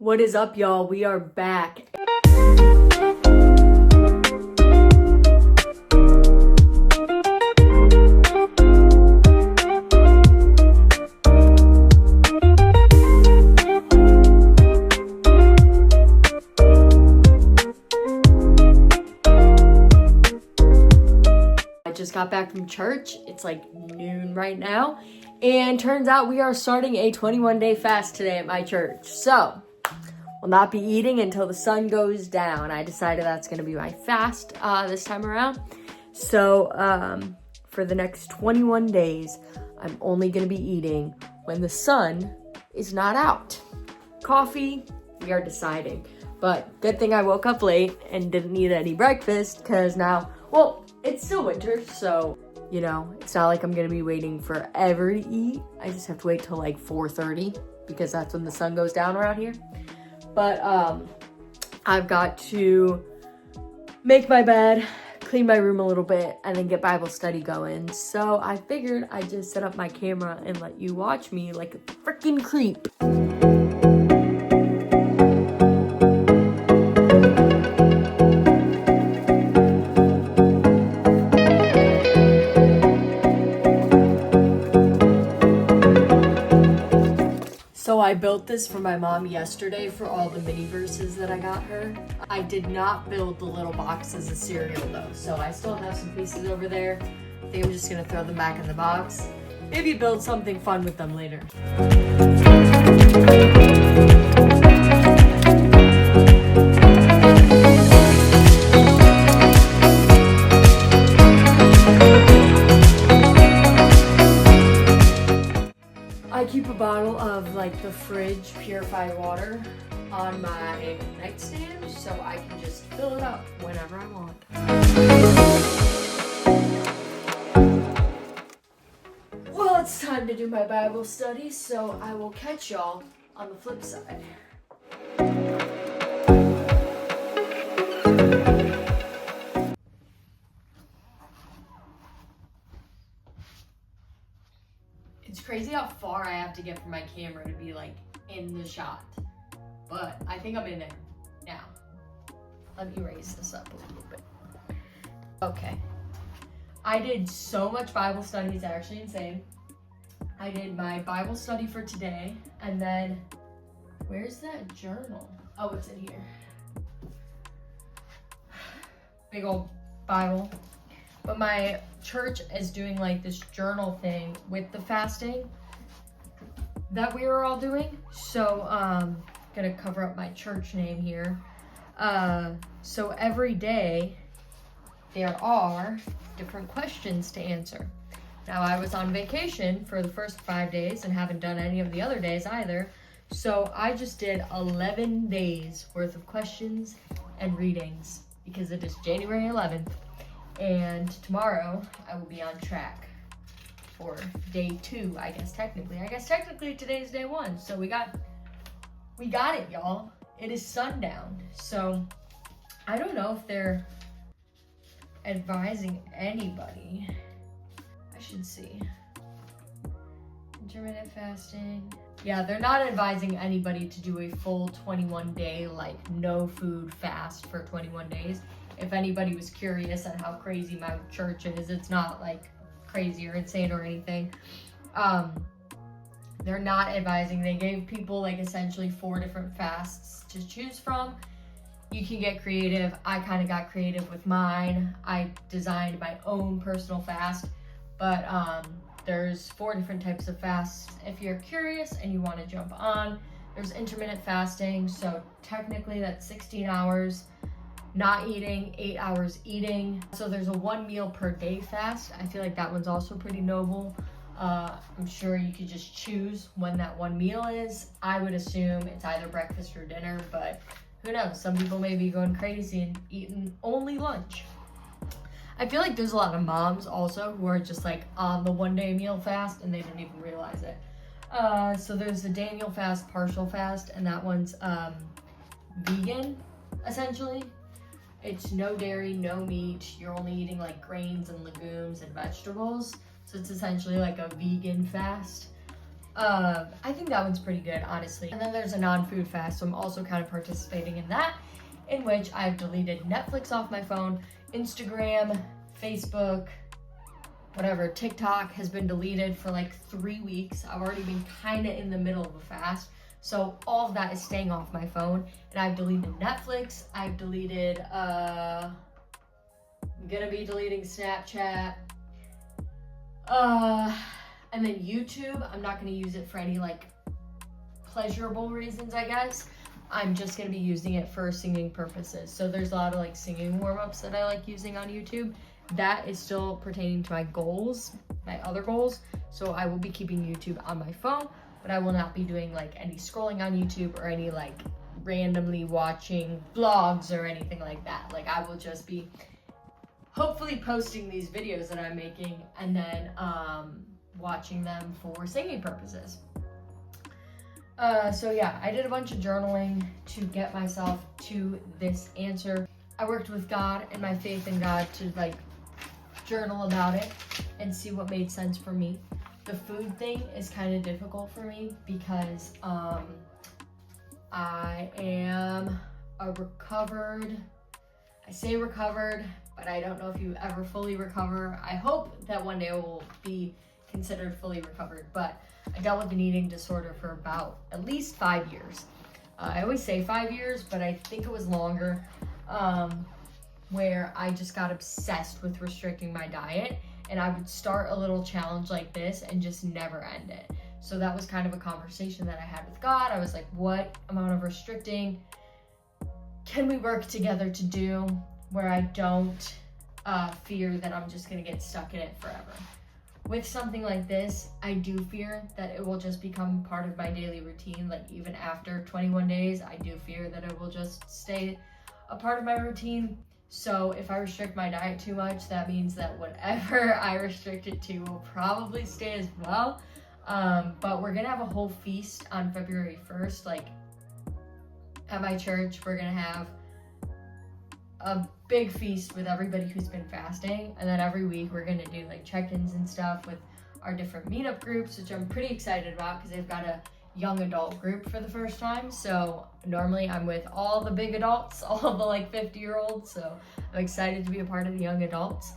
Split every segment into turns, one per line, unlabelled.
What is up, y'all? We are back. I just got back from church. It's like noon right now. And turns out we are starting a 21-day fast today at my church. So, will not be eating until the sun goes down. I decided that's going to be my fast this time around. So for the next 21 days, I'm only going to be eating when the sun is not out. Coffee, we are deciding. But good thing I woke up late and didn't eat any breakfast because now, well, it's still winter, so, you know, it's not like I'm going to be waiting forever to eat. I just have to wait till like 4:30 because that's when the sun goes down around here. But I've got to make my bed, clean my room a little bit, and then get Bible study going. So I figured I'd just set up my camera and let you watch me like a freaking creep. So I built this for my mom yesterday for all the mini verses that I got her. I did not build the little boxes of cereal though, so I still have some pieces over there. I think I'm just gonna throw them back in the box. Maybe build something fun with them later. I keep a bottle of like the fridge purified water on my nightstand so I can just fill it up whenever I want. Well, it's time to do my Bible study, so I will catch y'all on the flip side. It's crazy how far I have to get from my camera to be like in the shot, but I think I'm in there now. Let me raise this up a little bit. Okay. I did so much Bible study, it's actually insane. I did my Bible study for today, and then, where's that journal? Oh, it's in here. Big old Bible. But my church is doing like this journal thing with the fasting that we were all doing. So gonna cover up my church name here. So every day there are different questions to answer. Now I was on vacation for the first 5 days and haven't done any of the other days either. So I just did 11 days worth of questions and readings because it is January 11th. And tomorrow I will be on track for day 2, I guess technically today's day 1. So we got it, y'all. It is sundown. So I don't know if they're advising anybody. I should see. Intermittent fasting. Yeah, they're not advising anybody to do a full 21-day, like, no food fast for 21 days. If anybody was curious on how crazy my church is, it's not, like, crazy or insane or anything. They're not advising. They gave people, like, essentially 4 different fasts to choose from. You can get creative. I kind of got creative with mine. I designed my own personal fast, but there's 4 different types of fasts. If you're curious and you want to jump on, there's intermittent fasting. So technically that's 16 hours not eating, 8 hours eating. So there's a 1 meal per day fast. I feel like that one's also pretty noble. I'm sure you could just choose when that 1 meal is. I would assume it's either breakfast or dinner, but who knows? Some people may be going crazy and eating only lunch. I feel like there's a lot of moms also who are just like on the 1 day meal fast and they didn't even realize it. So there's the Daniel fast, partial fast, and that one's vegan, essentially. It's no dairy, no meat. You're only eating like grains and legumes and vegetables. So it's essentially like a vegan fast. I think that one's pretty good, honestly. And then there's a non-food fast, so I'm also kind of participating in that, in which I've deleted Netflix off my phone, Instagram, Facebook, whatever, TikTok has been deleted for like 3 weeks. I've already been kind of in the middle of a fast, so all of that is staying off my phone. And I've deleted Netflix, I've deleted, I'm gonna be deleting Snapchat, and then YouTube. I'm not gonna use it for any like pleasurable reasons, I guess. I'm just gonna be using it for singing purposes. So there's a lot of like singing warm-ups that I like using on YouTube. That is still pertaining to my goals, my other goals. So I will be keeping YouTube on my phone, but I will not be doing like any scrolling on YouTube or any like randomly watching vlogs or anything like that. Like I will just be hopefully posting these videos that I'm making and then watching them for singing purposes. So yeah, I did a bunch of journaling to get myself to this answer. I worked with God and my faith in God to like journal about it and see what made sense for me. The food thing is kind of difficult for me because I am a recovered, I say recovered, but I don't know if you ever fully recover. I hope that one day I will be considered fully recovered, but I dealt with an eating disorder for about at least 5 years. I always say 5 years, but I think it was longer, where I just got obsessed with restricting my diet, and I would start a little challenge like this and just never end it. So that was kind of a conversation that I had with God. I was like, what amount of restricting can we work together to do where I don't fear that I'm just gonna get stuck in it forever? With something like this, I do fear that it will just become part of my daily routine. Like even after 21 days, I do fear that it will just stay a part of my routine. So if I restrict my diet too much, that means that whatever I restrict it to will probably stay as well. But we're gonna have a whole feast on February 1st. Like at my church, we're gonna have a big feast with everybody who's been fasting, and then every week we're gonna do like check-ins and stuff with our different meetup groups, which I'm pretty excited about because they've got a young adult group for the first time. So normally I'm with all the big adults, all the like 50-year-olds, so I'm excited to be a part of the young adults.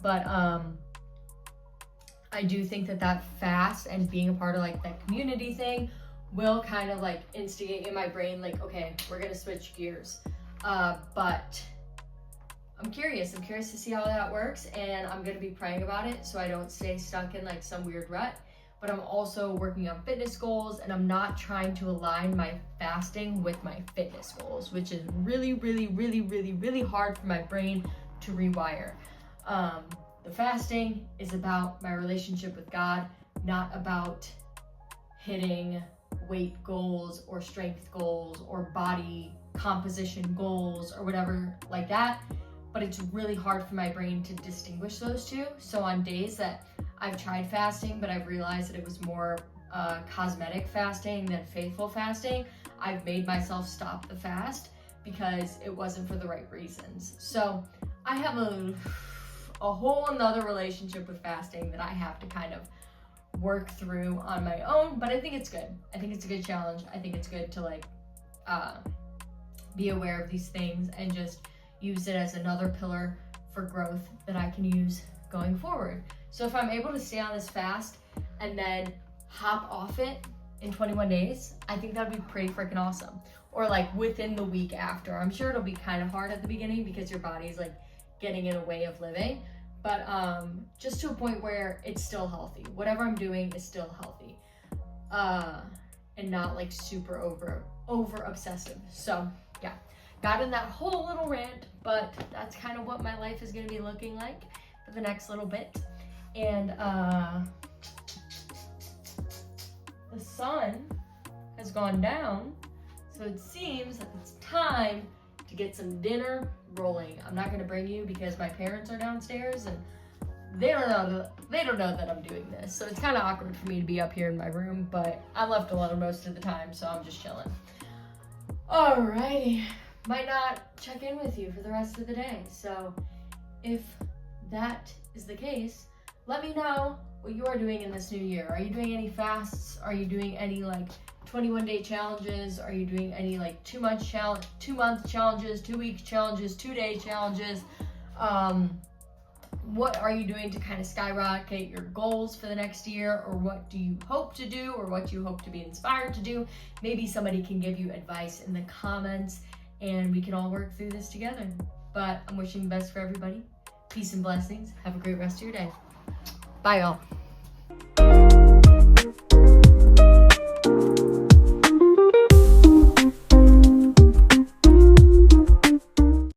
But I do think that fast and being a part of like that community thing will kind of like instigate in my brain like, okay, we're gonna switch gears. But I'm curious to see how that works, and I'm gonna be praying about it so I don't stay stuck in like some weird rut. But I'm also working on fitness goals, and I'm not trying to align my fasting with my fitness goals, which is really, really, really, really, really hard for my brain to rewire. The fasting is about my relationship with God, not about hitting weight goals or strength goals or body composition goals or whatever like that. But it's really hard for my brain to distinguish those two. So on days that I've tried fasting, but I've realized that it was more cosmetic fasting than faithful fasting, I've made myself stop the fast because it wasn't for the right reasons. So I have a whole another relationship with fasting that I have to kind of work through on my own, but I think it's good. I think it's a good challenge. I think it's good to like be aware of these things and just use it as another pillar for growth that I can use going forward. So if I'm able to stay on this fast and then hop off it in 21 days, I think that'd be pretty freaking awesome. Or like within the week after. I'm sure it'll be kind of hard at the beginning because your body's like getting in a way of living, but just to a point where it's still healthy. Whatever I'm doing is still healthy, and not like super over obsessive. So yeah, got in that whole little rant, but that's kind of what my life is going to be looking like for the next little bit. And the sun has gone down, so it seems that it's time to get some dinner rolling. I'm not going to bring you because my parents are downstairs and they don't know that I'm doing this, so it's kind of awkward for me to be up here in my room, but I'm left alone most of the time, so I'm just chilling. Alrighty, might not check in with you for the rest of the day, so if that is the case, let me know what you are doing in this new year. Are you doing any fasts? Are you doing any like 21-day challenges? Are you doing any like 2-month challenges, 2-week challenges, 2-day challenges? What are you doing to kind of skyrocket your goals for the next year? Or what do you hope to do? Or what do you hope to be inspired to do? Maybe somebody can give you advice in the comments and we can all work through this together. But I'm wishing the best for everybody. Peace and blessings. Have a great rest of your day. Bye, y'all.